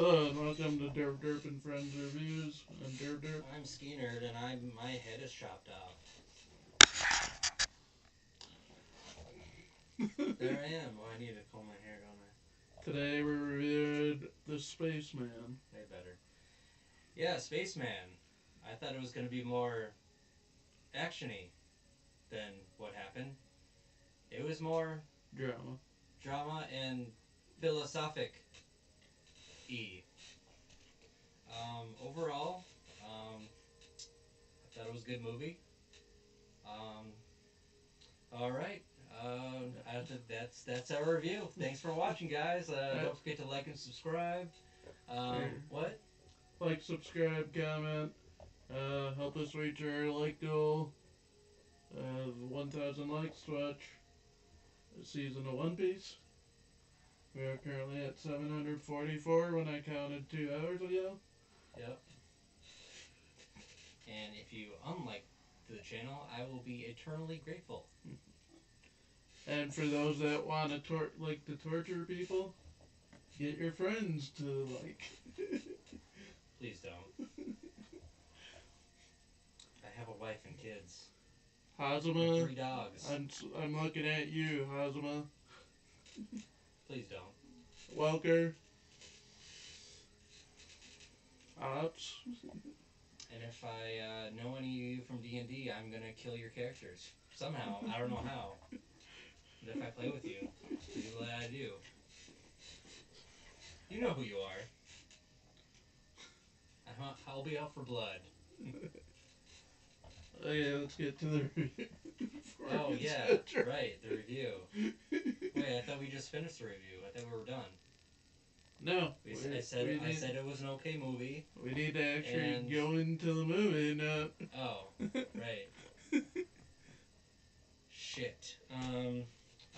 Hello and welcome to Derp Derp and Friends Reviews. I'm Derp Derp. I'm Skeenerd, and my head is chopped off. There I am. Oh, I need to comb my hair, don't Today we reviewed The Spaceman. I? Way better. Yeah, Spaceman. I thought it was going to be more actiony than what happened. It was more Drama. drama and philosophic y. Overall, I thought it was a good movie. Um, all right. That's our review. Thanks for watching, guys. Don't forget to like and subscribe. What? Like, subscribe, comment. Help us reach our like goal of 1,000 likes to watch a season of One Piece. We are currently at 744 when I counted 2 hours ago. Yep. And if you unlike the channel, I will be eternally grateful. And for those that want to torture people, get your friends to like. Please don't. I have a wife and kids. Hazuma, And 3 dogs. I'm looking at you, Hazuma. Please don't. Welker. Ops. And if I know any of you from D&D, I'm gonna kill your characters somehow. I don't know how. But if I play with you, do what I do. You know who you are. I'll be out for blood. Okay, let's get to the review. Oh yeah, right, the review. Wait, I thought we just finished the review. I thought we were done. No, I said it was an okay movie. We need to actually go into the movie now. Oh, right. Shit.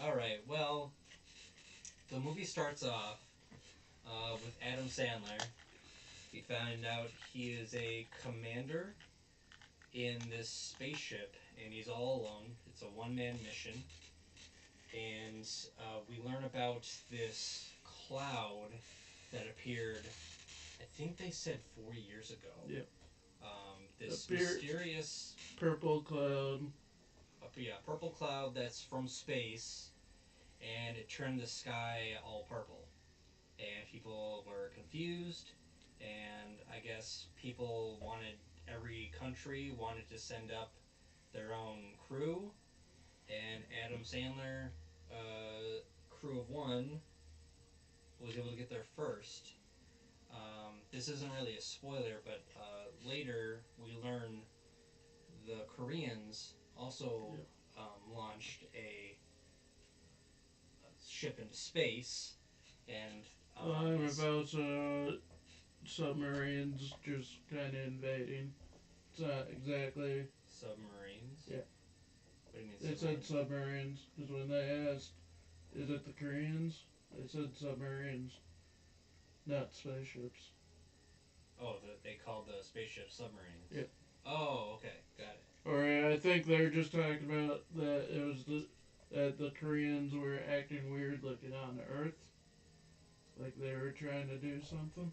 All right. Well, the movie starts off with Adam Sandler. We find out he is a commander in this spaceship, and he's all alone. It's a one-man mission, and we learn about this cloud that appeared. I think they said 4 years ago. Yep. This mysterious purple cloud. Purple cloud that's from space, and it turned the sky all purple. And people were confused, and I guess every country wanted to send up their own crew, and Adam Sandler, crew of one, was able to get there first. This isn't really a spoiler, but later we learn the Koreans also launched a ship into space, and about submarines just kind of invading. It's not exactly submarines. Yeah. What do you mean? They said submarines because when they asked, "Is it the Koreans?" they said submarines, not spaceships. Oh, they called the spaceship submarines. Yeah. Oh, okay, got it. Or I think they're just talking about that it was that the Koreans were acting weird looking on the Earth, like they were trying to do something.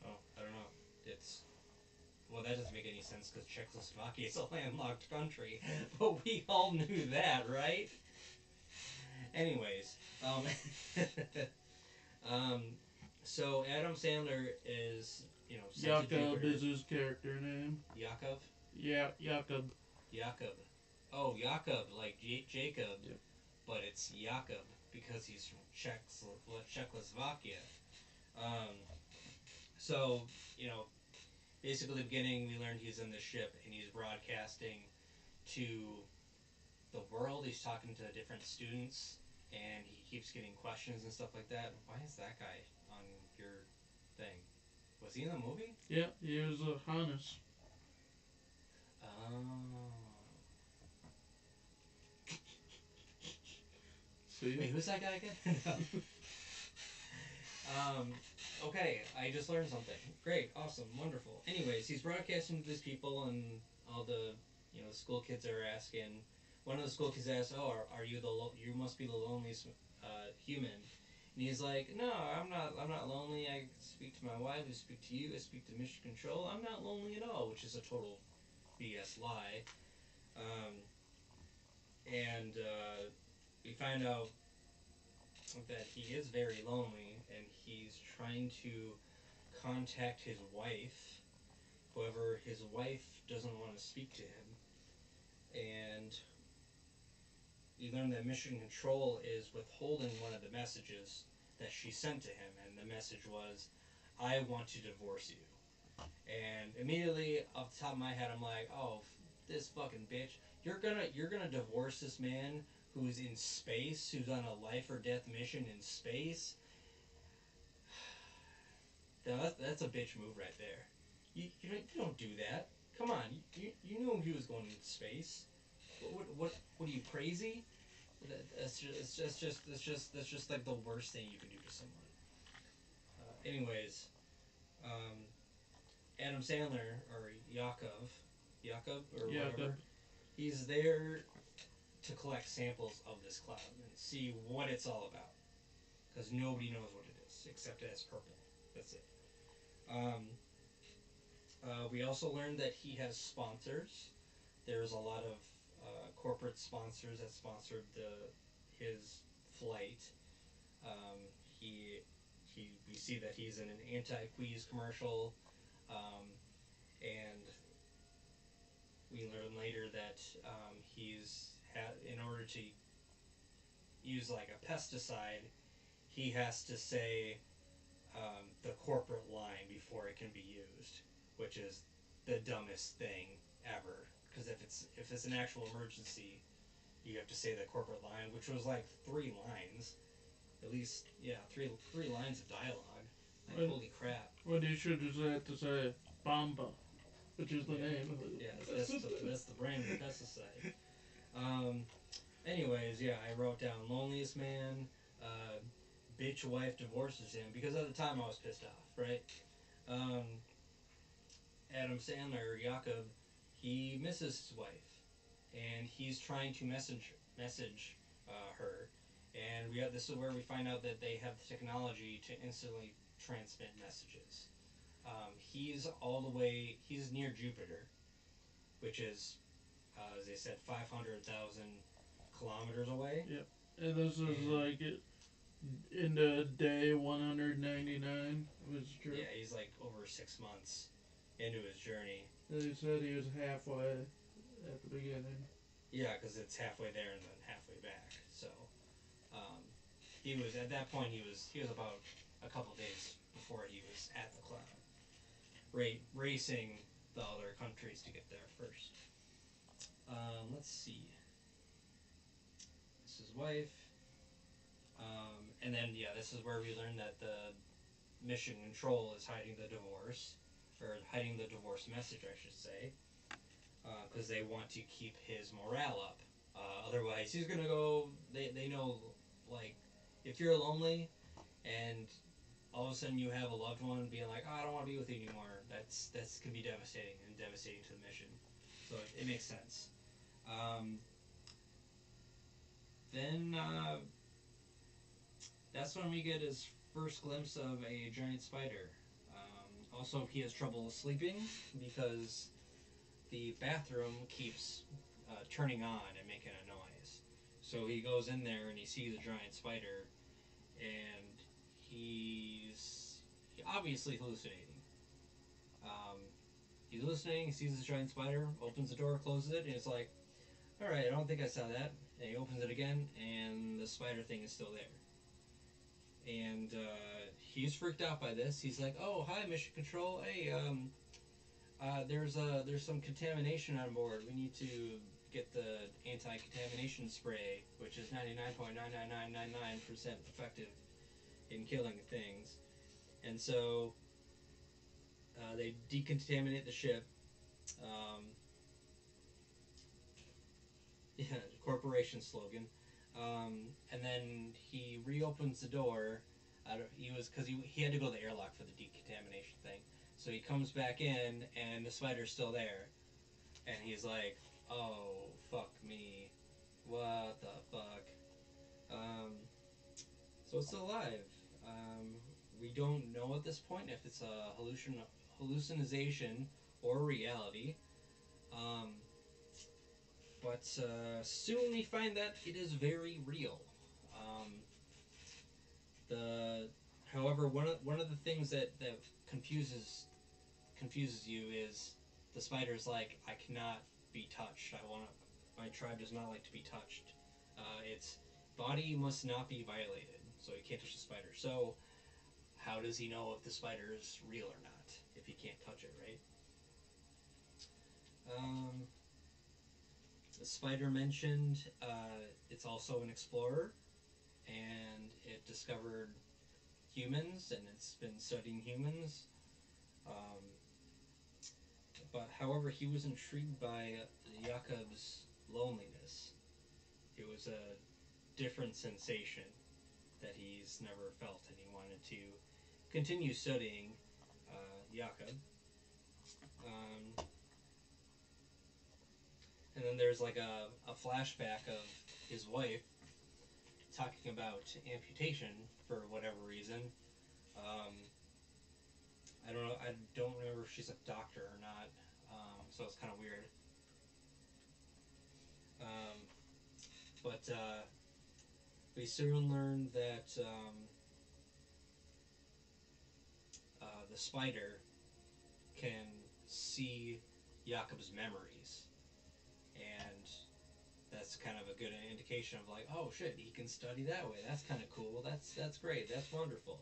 Oh, I don't know. Well, that doesn't make any sense because Czechoslovakia is a landlocked country, but we all knew that, right? Anyways, so Adam Sandler is, Jakob is his character name. Yakov? Yeah, Jakob. Jakob. Oh, Jakob, like Jacob, Yep. but it's Jakob because he's from Czechoslovakia. So, basically, at the beginning, we learned he's in the ship and he's broadcasting to the world. He's talking to different students and he keeps getting questions and stuff like that. Why is that guy on your thing? Was he in the movie? Yeah, he was Hannes. Oh. See? Wait, who's that guy again? Okay, I just learned something. Great, awesome, wonderful. Anyways, he's broadcasting to these people, and all the school kids are asking. One of the school kids asks, "Oh, are you you must be the loneliest human?" And he's like, "No, I'm not. I'm not lonely. I speak to my wife. I speak to you. I speak to Mission Control. I'm not lonely at all," which is a total BS lie. Um, and we find out that he is very lonely, and he's trying to contact his wife. However, his wife doesn't want to speak to him, and we learn that Mission Control is withholding one of the messages that she sent to him, and the message was, "I want to divorce you." And immediately off the top of my head, I'm like, "Oh, this fucking bitch! You're gonna divorce this man who's in space, who's on a life or death mission in space." That's a bitch move right there. You don't do that. Come on, you knew he was going into space. What are you, crazy? That's just like the worst thing you can do to someone. Anyways, um, Adam Sandler or Yakov or Yeah, good. whatever, he's there to collect samples of this cloud and see what it's all about, because nobody knows what it is except that it's purple. That's it. Um, we also learned that he has sponsors. There's a lot of corporate sponsors that sponsored his flight. Um, he we see that he's in an anti-Queeze commercial, um, and we learn later that he's had, in order to use like a pesticide, he has to say the corporate line before it can be used, which is the dumbest thing ever. Because if it's an actual emergency, you have to say the corporate line, which was like 3 lines, at least. Yeah, three lines of dialogue. Like, When, holy crap. when you should just have to say Bamba, which is the Yeah, name of yeah, it. that's the brand of the pesticide. Um, anyways, yeah, I wrote down loneliest man. Uh, Bitch wife divorces him, because at the time I was pissed off, right? Um, Adam Sandler, Jakob, he misses his wife, and he's trying to message her, and this is where we find out that they have the technology to instantly transmit messages. He's all the way. He's near Jupiter, which is, as they said, 500,000 kilometers away. Yep. And this is And like into day 199 of his yeah, trip. he's like over 6 months into his journey. They said he was halfway at the beginning. Yeah, because it's halfway there and then halfway back. So um, he was at that point. He was about a couple days before he was at the cloud, racing the other countries to get there first. Let's see. This is his wife. And then yeah, this is where we learn that the mission control is hiding the divorce, or hiding the divorce message, I should say, because they want to keep his morale up. Otherwise, he's gonna go. They know, like, if you're lonely and all of a sudden you have a loved one being like, "Oh, I don't want to be with you anymore." That's can be devastating and devastating to the mission. So it makes sense. Um, then that's when we get his first glimpse of a giant spider. Also, he has trouble sleeping because the bathroom keeps turning on and making a noise. So he goes in there and he sees a giant spider, and he's obviously hallucinating. Um, he's hallucinating. He sees this giant spider, opens the door, closes it, and it's like, "All right, I don't think I saw that." And he opens it again, and the spider thing is still there. And he's freaked out by this. He's like, "Oh, hi, Mission Control. Hey, there's some contamination on board. We need to get the anti-contamination spray, which is 99.99999% effective in killing things." And so they decontaminate the ship. Um, yeah, corporation slogan. And then he reopens the door. He was because he had to go to the airlock for the decontamination thing. So he comes back in, and the spider's still there, and he's like, "Oh, fuck me, what the fuck." Um, So it's alive. We don't know at this point if it's a hallucination or reality. Um, but soon we find that it is very real. Um, the However, one of the things that confuses you is the spider's like, I cannot be touched. I want My tribe does not like to be touched. Its body must not be violated, so he can't touch the spider. So how does he know if the spider is real or not if he can't touch it, right? Um, the spider mentioned it's also an explorer, and it discovered humans, and it's been studying humans. Um, but however, he was intrigued by Jakob's loneliness. It was a different sensation that he's never felt, and he wanted to continue studying Jakob. Um, and then there's like a flashback of his wife talking about amputation for whatever reason. Um, I don't know. I don't remember if she's a doctor or not. So it's kind of weird. Um, but we soon learned that the spider can see Jakob's memories, and that's kind of a good indication of like, oh shit, he can study that way. That's kind of cool. That's great. That's wonderful.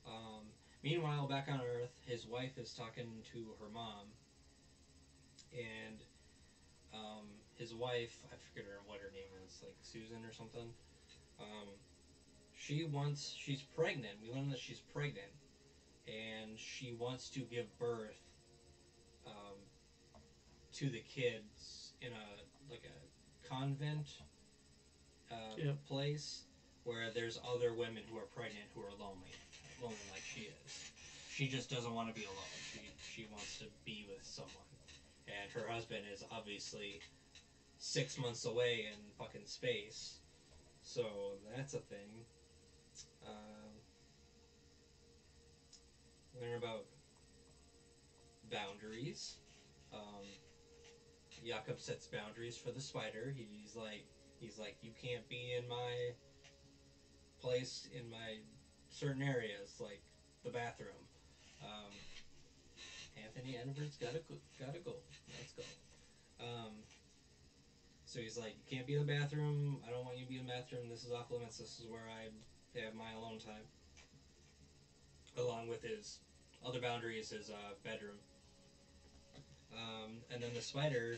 Um, Meanwhile, back on Earth, his wife is talking to her mom, and his wife, I forget what her name is, like Susan or something. Um, she's pregnant. We learn that she's pregnant, and she wants to give birth um, to the kids in a like a convent Yep. place where there's other women who are pregnant who are lonely like she is. She just doesn't want to be alone. She wants to be with someone, and her husband is obviously 6 months away in fucking space. So that's a thing. Um, Learn about boundaries. Um, Jakob sets boundaries for the spider. He's like, you can't be in my place in my certain areas, like the bathroom. Um, Anthony Edwards got a goal. Let's go. Um, so he's like, you can't be in the bathroom. I don't want you to be in the bathroom. This is off limits. This is where I have my alone time. Along with his other boundaries, his bedroom. And then the spider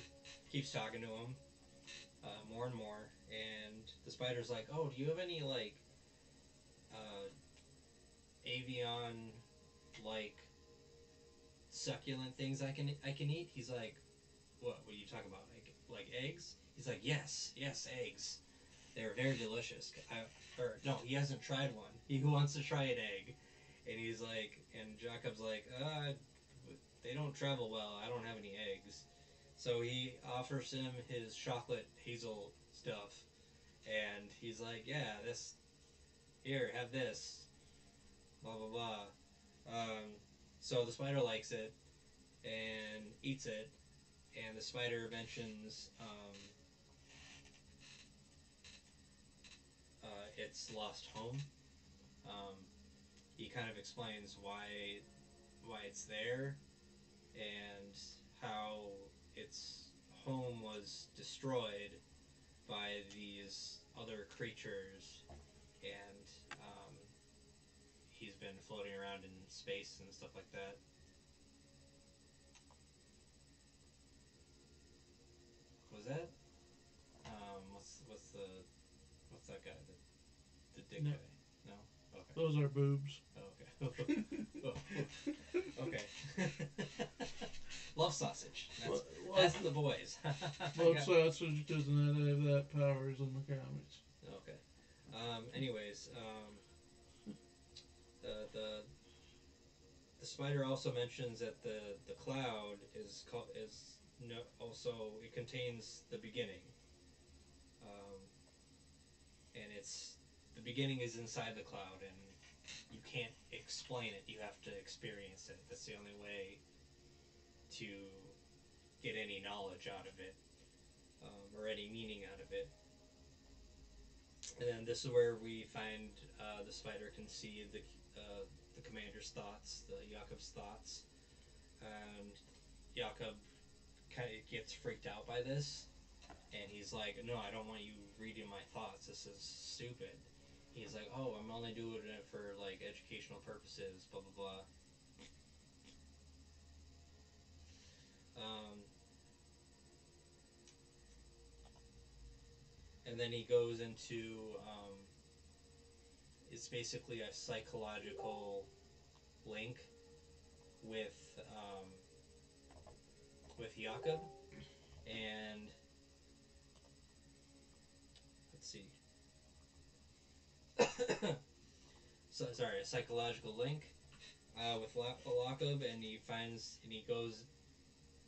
keeps talking to him more and more, and the spider's like, "Oh, do you have any like uh, avian like succulent things I can eat?" He's like, "What? What are you talking about? Like eggs?" He's like, "Yes, yes, eggs. They're very delicious." Or no, he hasn't tried one. He wants to try an egg, and he's like, and Jacob's like, they don't travel well. I don't have any eggs. So he offers him his chocolate hazel stuff, and he's like, "Yeah, this here, have this." Blah blah blah. So the spider likes it and eats it, and the spider mentions its lost home. Um, he kind of explains why it's there and how its home was destroyed by these other creatures, and he's been floating around in space and stuff like that. Was that what's that guy? The dick No, guy? No. Okay. those are boobs. Oh, okay. Okay. Love sausage. That's the boys. Love sausage does not have that powers in the comics. Okay. Anyways, the the spider also mentions that the cloud is no, also it contains the beginning, and it's the beginning is inside the cloud, and you can't explain it. You have to experience it. That's the only way to get any knowledge out of it, or any meaning out of it. And then this is where we find the spider can see the commander's thoughts, the Jakob's thoughts, and Jakob kind of gets freaked out by this, and he's like, "No, I don't want you reading my thoughts. This is stupid." He's like, "Oh, I'm only doing it for like educational purposes." Blah blah blah. Um, and then he goes into it's basically a psychological link with with Jakob, and let's see, so sorry, a psychological link with Jakob, and he finds and he goes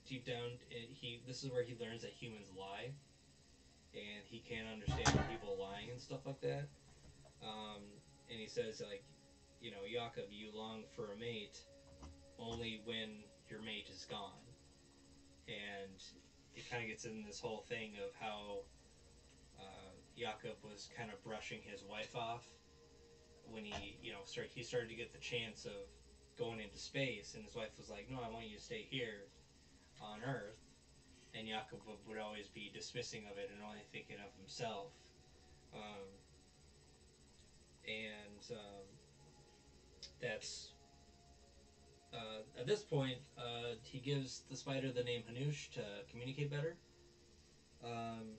deep down. He This is where he learns that humans lie, and he can't understand people lying and stuff like that. Um, and he says like, Jakob, you long for a mate only when your mate is gone, and it kind of gets in this whole thing of how Jakob was kind of brushing his wife off when he started to get the chance of going into space, and his wife was like, "No, I want you to stay here on Earth," and Jakob would always be dismissing of it and only thinking of himself. Um, and that's at this point, he gives the spider the name Hanush to communicate better. Um,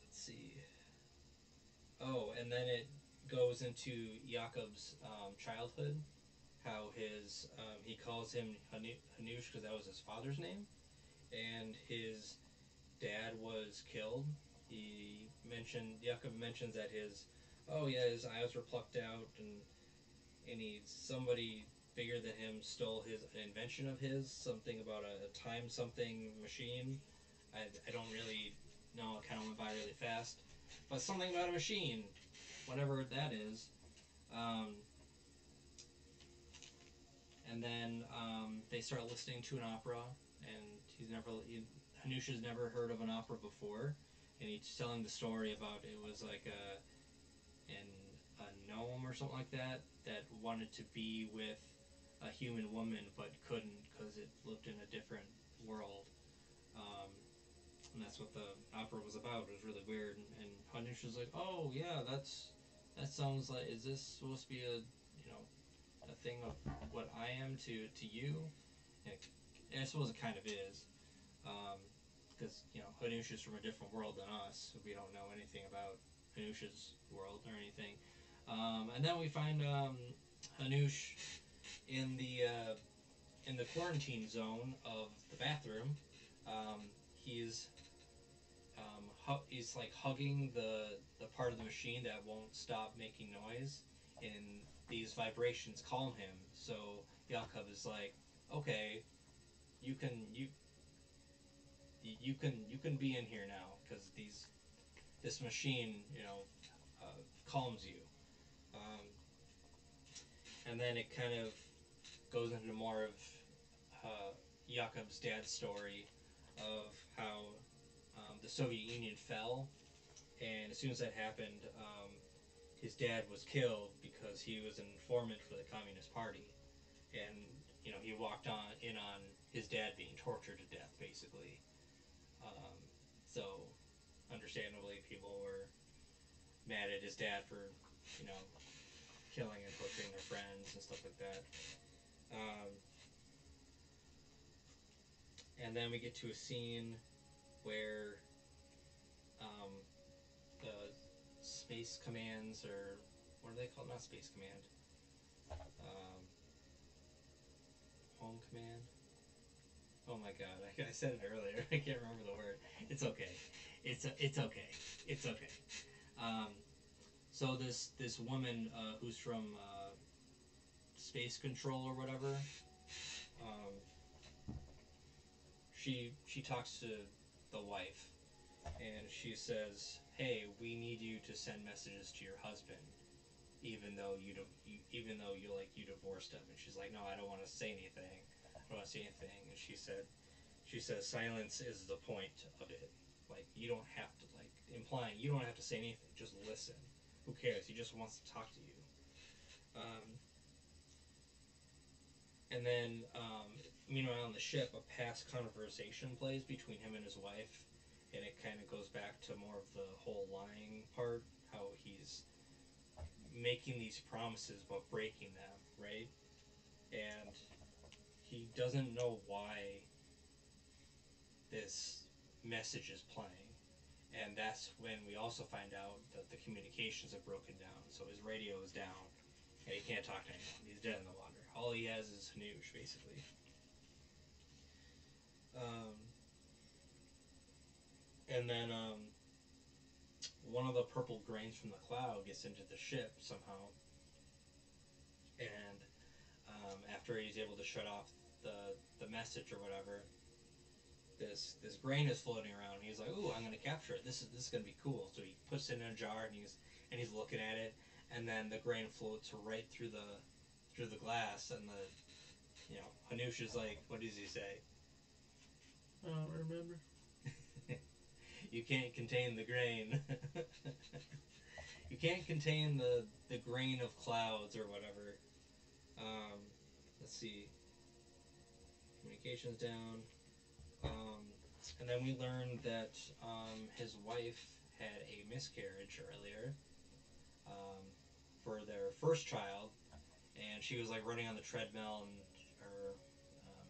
let's see. Oh, and then it goes into Jakob's childhood. How he calls him Hanush because that was his father's name, and his dad was killed. Jakob mentions that his eyes were plucked out, and somebody bigger than him stole an invention of his, something about a time something machine. I don't really know, it kind of went by really fast, but something about a machine, whatever that is. Um, and then they start listening to an opera, and Hanush has never heard of an opera before, and he's telling the story about it was like a gnome or something like that that wanted to be with a human woman but couldn't because it lived in a different world. Um, and that's what the opera was about. It was really weird. And Hanush was like, "Oh yeah, that sounds like. Is this supposed to be a thing of what I am to you?" And I suppose it kind of is, because Hanush is from a different world than us. We don't know anything about Hanush's world or anything. And then we find Hanush in the quarantine zone of the bathroom. Um, he's he's like hugging the part of the machine that won't stop making noise, and these vibrations calm him. So Jakob is like, "Okay, you can you can be in here now because this machine calms you." Um, and then it kind of goes into more of Jakob's dad's story of how the Soviet Union fell, and as soon as that happened, his dad was killed because he was an informant for the Communist Party, and he walked on his dad being tortured to death, basically. So, understandably, people were mad at his dad for you know killing and torturing their friends and stuff like that. Um, and then we get to a scene where um, the space commands, or what are they called? Not space command. Um, home command. Oh my god, I said it earlier. I can't remember the word. It's okay. It's okay. It's okay. Um, so this woman who's from space control or whatever, um, she talks to the wife, and she says, "Hey, we need you to send messages to your husband, even though even though you divorced him." And she's like, "No, I don't want to say anything. I don't want to say anything." And she says, "Silence is the point of it. Like you don't have to implying you don't have to say anything. Just listen. Who cares? He just wants to talk to you." And then, meanwhile, on the ship, a past conversation plays between him and his wife, and it kind of goes back to more of the whole lying part, how he's making these promises but breaking them, right? And he doesn't know why this message is playing. And that's when we also find out that the communications have broken down. So his radio is down, and he can't talk to anyone. He's dead in the water. All he has is Hanoush, basically. Um, and then one of the purple grains from the cloud gets into the ship somehow, and after he's able to shut off the message or whatever, this grain is floating around. He's like, "Ooh, I'm gonna capture it. This is gonna be cool." So he puts it in a jar, and he's looking at it, and then the grain floats right through the glass, and Hanush is like, "What does he say?" I don't remember. You can't contain the grain. You can't contain the grain of clouds or whatever. Um, let's see. Communications down. Um, and then we learned that his wife had a miscarriage earlier um, for their first child, and she was like running on the treadmill, and her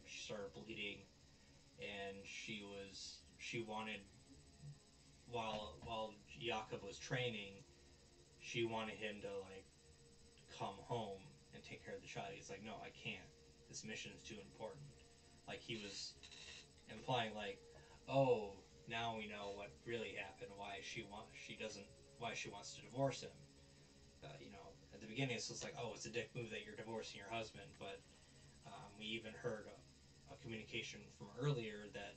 she started bleeding, and she wanted while Jakob was training, she wanted him to like come home and take care of the child. He's like, "No, I can't. This mission is too important." Like he was implying like, "Oh, now we know what really happened. Why she wants to divorce him." At the beginning it's just like, "Oh, it's a dick move that you're divorcing your husband," but we even heard a communication from earlier that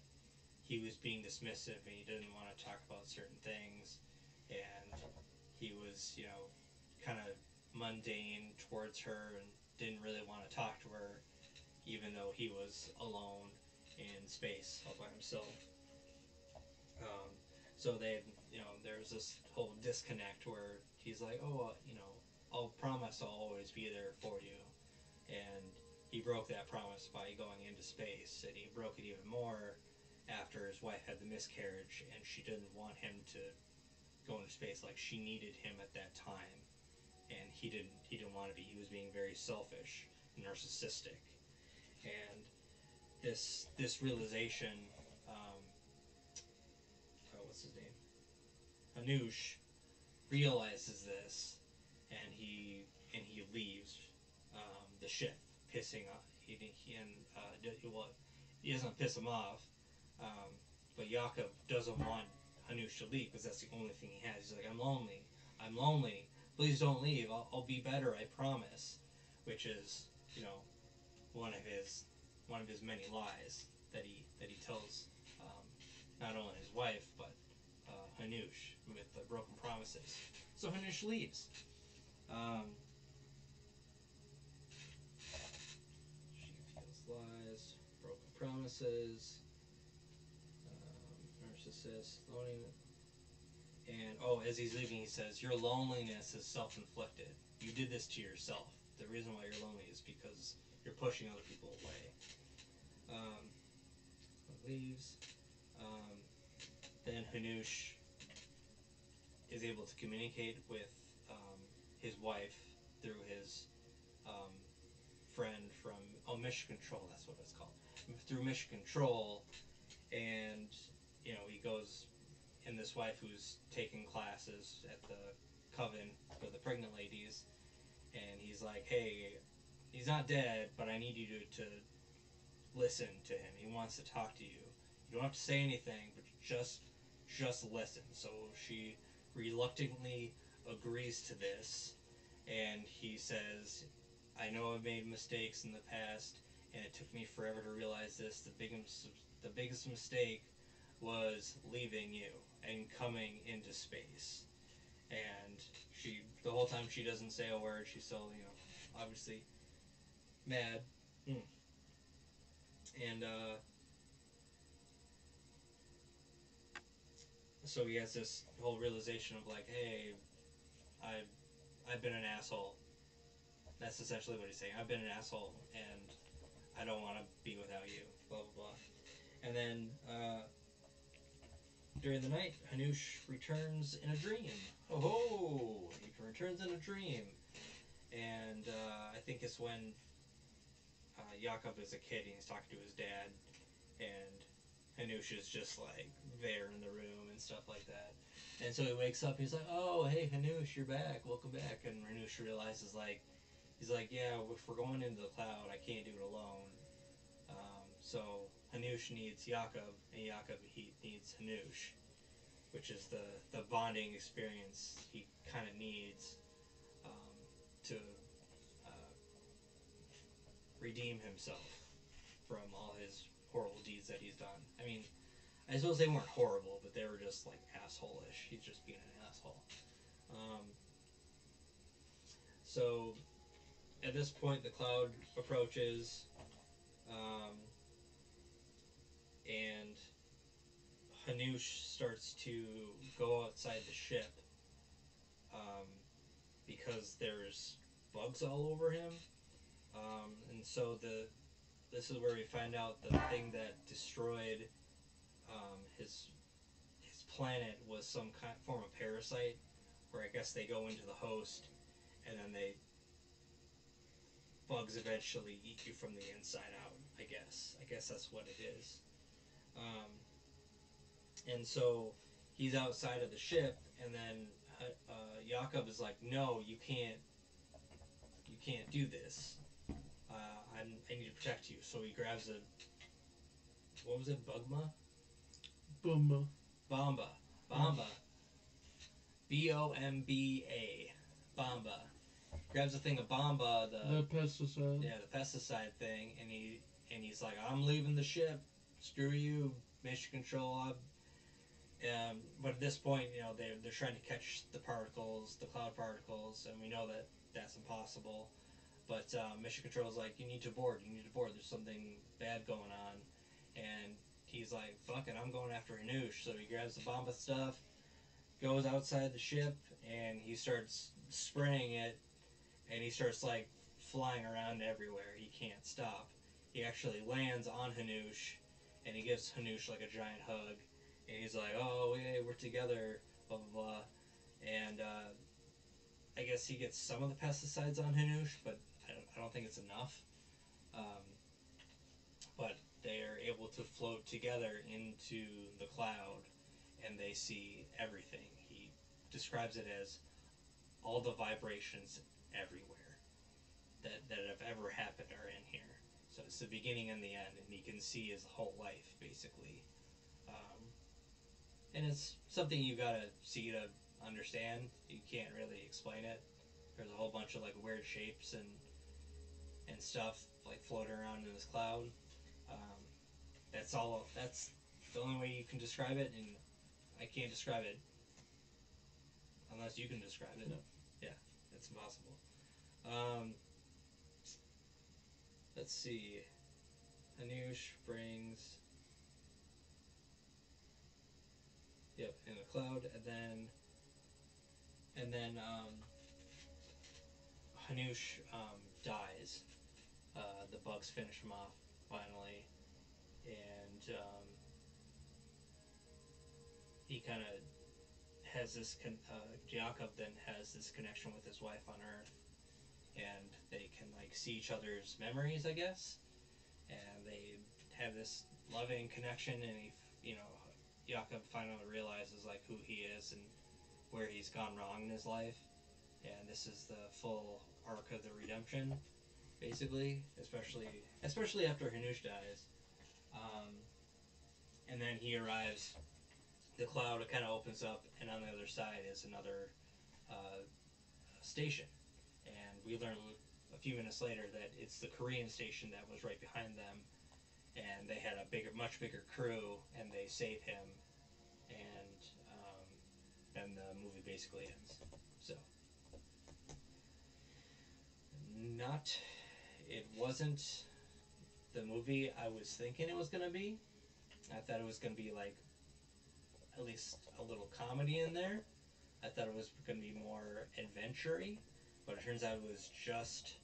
he was being dismissive and he didn't want to talk about certain things, and he was, kind of mundane towards her and didn't really want to talk to her, even though he was alone in space all by himself. Um, so there's this whole disconnect where he's like, "Oh, I'll promise I'll always be there for you," and he broke that promise by going into space, and he broke it even more after his wife had the miscarriage, and she didn't want him to go into space. Like she needed him at that time, and he didn't want to be. He was being very selfish, narcissistic, and this realization, um, what's his name, Hanush, realizes this, and he leaves the ship, pissing off. He and well, he doesn't piss him off, um, but Jakob doesn't want Hanush to leave because that's the only thing he has. He's like, "I'm lonely. I'm lonely. Please don't leave. I'll be better. I promise." Which is, you know, one of his one of his many lies that he tells um, not only his wife but Hanush with the broken promises. So Hanush leaves. Um, she tells lies, broken promises, narcissist, loaning. And as he's leaving, he says, "Your loneliness is self-inflicted. You did this to yourself. The reason why you're lonely is because you're pushing other people away." Um, leaves. Um, then Hanush is able to communicate with his wife through his um, friend from Mission Control. That's what it's called. Through Mission Control, and he goes, and this wife who's taking classes at the coven for the pregnant ladies, and he's like, "Hey, he's not dead, but I need you to listen to him. He wants to talk to you. You don't have to say anything, but just listen." So she reluctantly agrees to this, and he says, "I know I've made mistakes in the past, and it took me forever to realize this. The biggest mistake was leaving you and coming into space. And she, the whole time, she doesn't say a word. She's still, obviously mad. Hmm. And so he has this whole realization of like, hey, I've I've been an asshole. That's essentially what he's saying. I've been an asshole, and I don't want to be without you. Blah blah blah. And then during the night, Hanush returns in a dream. Oh ho! He returns in a dream, and I think it's when Jakob is a kid and he's talking to his dad, and Hanush is just like there in the room and stuff like that. And so he wakes up. He's like, "Oh, hey, Hanush, you're back. Welcome back." And Hanush realizes like he's like, "Yeah, if we're going into the cloud, I can't do it alone. So Hanush needs Jakob, and Jakob he needs Hanush, which is the bonding experience he kind of needs um, to uh, redeem himself from all his horrible deeds that he's done. I mean, I suppose they weren't horrible, but they were just like asshole-ish. He's just being an asshole. Um, so at this point, the cloud approaches, um, and Hanush starts to go outside the ship um, because there's bugs all over him. And so this is where we find out the thing that destroyed his planet was some kind form of parasite, where I guess they go into the host and then they bugs eventually eat you from the inside out. I guess that's what it is. Um, and so he's outside of the ship, and then Jakob is like, "No, you can't do this. I need to protect you." So he grabs a what was it, Bugma, Bumba. Bomba, Yeah. Bomba, Bomba, Bomba. Grabs a thing of Bomba, The pesticide. the pesticide thing, and he's like, "I'm leaving the ship. Screw you, mission control." But at this point, they're trying to catch the particles, the cloud particles, and we know that that's impossible. But mission control is like, "You need to board. You need to board. There's something bad going on," and he's like, "Fuck it, I'm going after Hanush." So he grabs the Bomba stuff, goes outside the ship, and he starts spraying it, and he starts like flying around everywhere. He can't stop. He actually lands on Hanush, and he gives Hanush like a giant hug, and he's like, "Oh, yeah, we're together," blah blah blah. And I guess he gets some of the pesticides on Hanush, but I don't think it's enough. Um, but they're able to float together into the cloud, and they see everything. He describes it as all the vibrations everywhere that have ever happened are in here. So it's the beginning and the end, and he can see his whole life basically. Um, and it's something you gotta see to understand. You can't really explain it. There's a whole bunch of like weird shapes and stuff like floating around in this cloud. Um, that's all. That's the only way you can describe it, and I can't describe it unless you can describe it. No. Yeah, it's impossible. Um, let's see. Anush brings yep in a cloud, and then Hanush dies. The bugs finish him off finally, and he kind of has this. Jakob then has this connection with his wife on Earth, and they can like see each other's memories, I guess, and they have this loving connection. And Jakob finally realizes like who he is and where he's gone wrong in his life, and this is the full arc of the redemption, basically, especially after Hanush dies. Um, and then he arrives. The cloud kind of opens up, and on the other side is another uh, station. And we learn a few minutes later that it's the Korean station that was right behind them, and they had a much bigger crew, and they save him, and then the movie basically ends. So, not, it wasn't the movie I was thinking it was gonna be. I thought it was gonna be like at least a little comedy in there. I thought it was gonna be more adventure-y, but it turns out it was just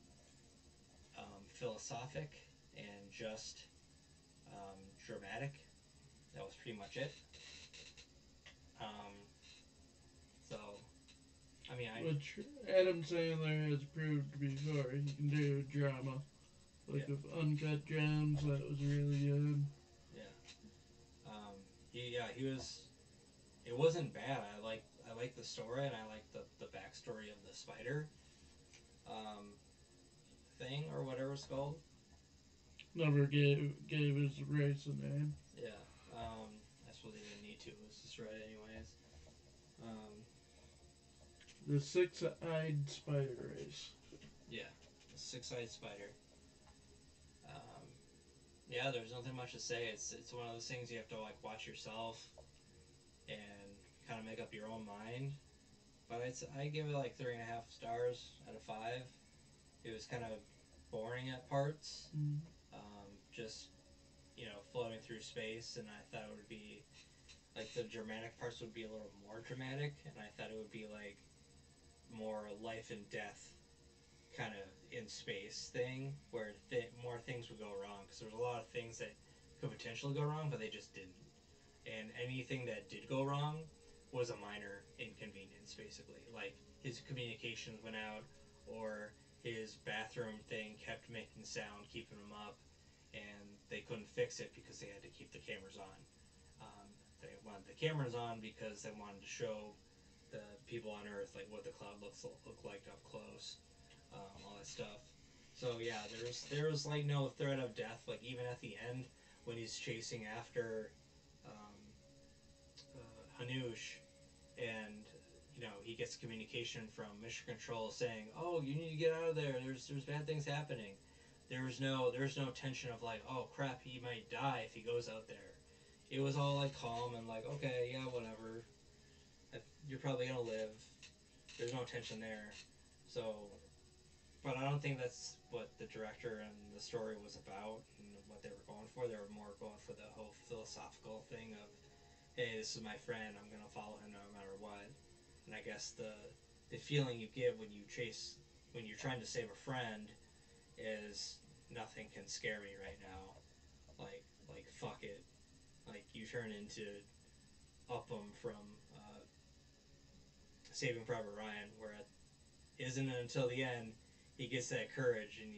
philosophic and just dramatic. That was pretty much it. Um, so, I mean, Which Adam Sandler has proved before he can do drama. yeah, Like with Uncut Gems, that was really good. yeah, he was. It wasn't bad. I like the story, and I like the backstory of the spider um, thing or whatever it's called. Never gave his race a name. Yeah, I suppose he didn't need to. It was just right anyways. Um, The six-eyed spider race. yeah, the six-eyed spider. Um, yeah, there's nothing much to say. It's one of those things you have to like watch yourself and kind of make up your own mind. But I give it like 3.5 stars out of 5. It was kind of boring at parts. Mm. Just floating through space, and I thought it would be like the dramatic parts would be a little more dramatic, and I thought it would be like more life and death kind of in space thing where more things would go wrong because there's a lot of things that could potentially go wrong, but they just didn't. And anything that did go wrong was a minor inconvenience, basically. Like his communications went out, or his bathroom thing kept making sound, keeping him up, and they couldn't fix it because they had to keep the cameras on. They wanted the cameras on because they wanted to show the people on Earth like what the cloud look like up close, all that stuff. So yeah, there was like no threat of death. Like even at the end when he's chasing after um, Hanush, and he gets communication from Mission Control saying, "Oh, you need to get out of there. There's bad things happening." There was no tension of like, "Oh crap, he might die if he goes out there." It was all like calm and like, "Okay, yeah, whatever. You're probably gonna live." There's no tension there. So, but I don't think that's what the director and the story was about and what they were going for. They were more going for the whole philosophical thing of, hey, this is my friend. I'm gonna follow him no matter what. And I guess the feeling you get when you're trying to save a friend is nothing can scare me right now. Like fuck it. Like you turn into Upham from Saving Private Ryan, where it isn't until the end he gets that courage and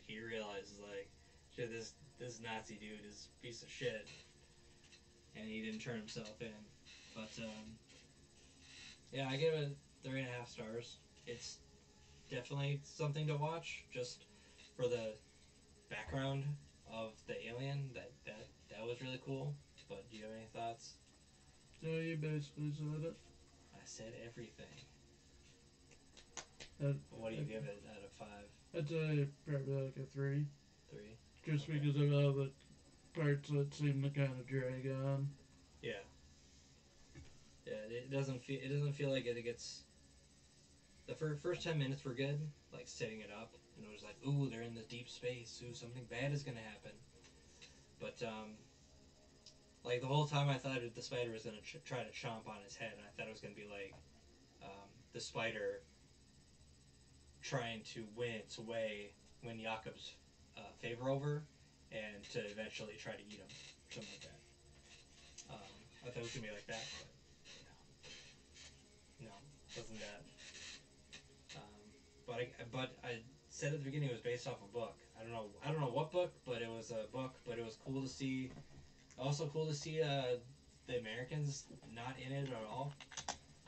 he realizes like, shit, this Nazi dude is a piece of shit, and he didn't turn himself in. But yeah, I give it 3.5 stars. It's definitely something to watch just for the background of the alien. That was really cool. But do you have any thoughts? So you basically said it. I said everything. I'd, What do you I'd, give it out of 5? I'd say probably like a 3. 3? Just Okay. because of all the parts that seem to kind of drag on. Yeah. Yeah. It doesn't feel like it gets. The first 10 minutes were good, like setting it up, and it was like, ooh, they're in the deep space. Ooh, something bad is gonna happen. But like the whole time, I thought the spider was gonna try to chomp on his head, and I thought it was gonna be like the spider trying to win its way, win Jakob's favor over, and to eventually try to eat him, something like that. I thought it was gonna be like that, but no, wasn't that. But I said at the beginning it was based off a book. I don't know what book, but it was a book. But it was cool to see. Also cool to see the Americans not in it at all.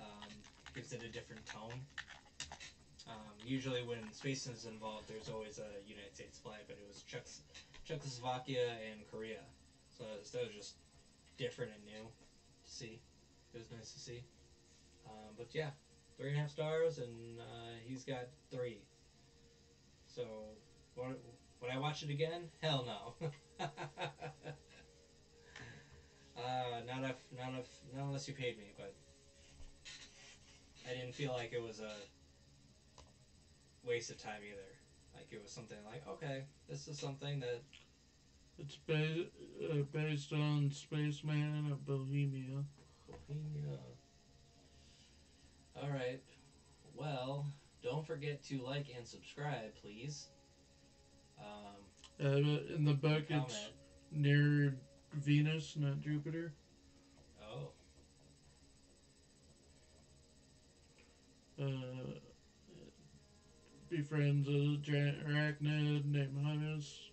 Um, Gives it a different tone. Usually when space is involved, there's always a United States flag, but it was Czechoslovakia and Korea. So that was just different and new to see. It was nice to see. But yeah, 3.5 stars, and he's got 3. So what? Would I watch it again? Hell no. Not unless you paid me. But I didn't feel like it was a waste of time either. Like it was something like, okay, this is something that. It's based on Spaceman of Bohemia. Bohemia. All right. Well, don't forget to like and subscribe, please. Um, But in the and book, it's comment. near Venus, not Jupiter. Oh, Uh, Befriends a giant arachnid named Hunus.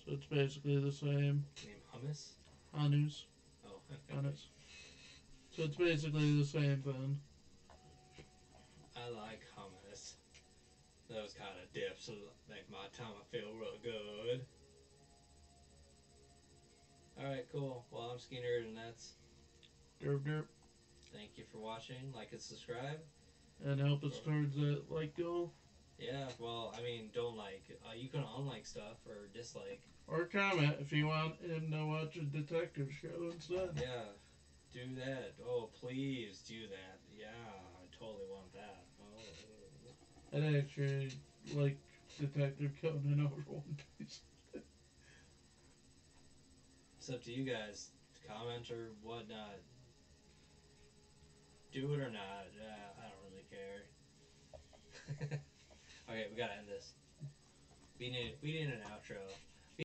So it's basically the same. name hummus. Hanus. Oh, Hanus. So it's basically the same thing. I like hummus. Those kind of dips make my tummy feel real good. All right, cool. Well, I'm Skinner, and that's. Derp derp. Thank you for watching. Like and subscribe. And help us For towards that like goal. yeah, well, I mean, don't like. You can unlike stuff or dislike. Or comment if you want him to watch a detective show instead. Yeah, do that. Oh, please do that. Yeah, I totally want that. Oh. I'd actually like Detective Conan over One Piece. It's up to you guys. Comment or whatnot. Do it or not. I don't really care. Okay, we gotta end this. We need an outro.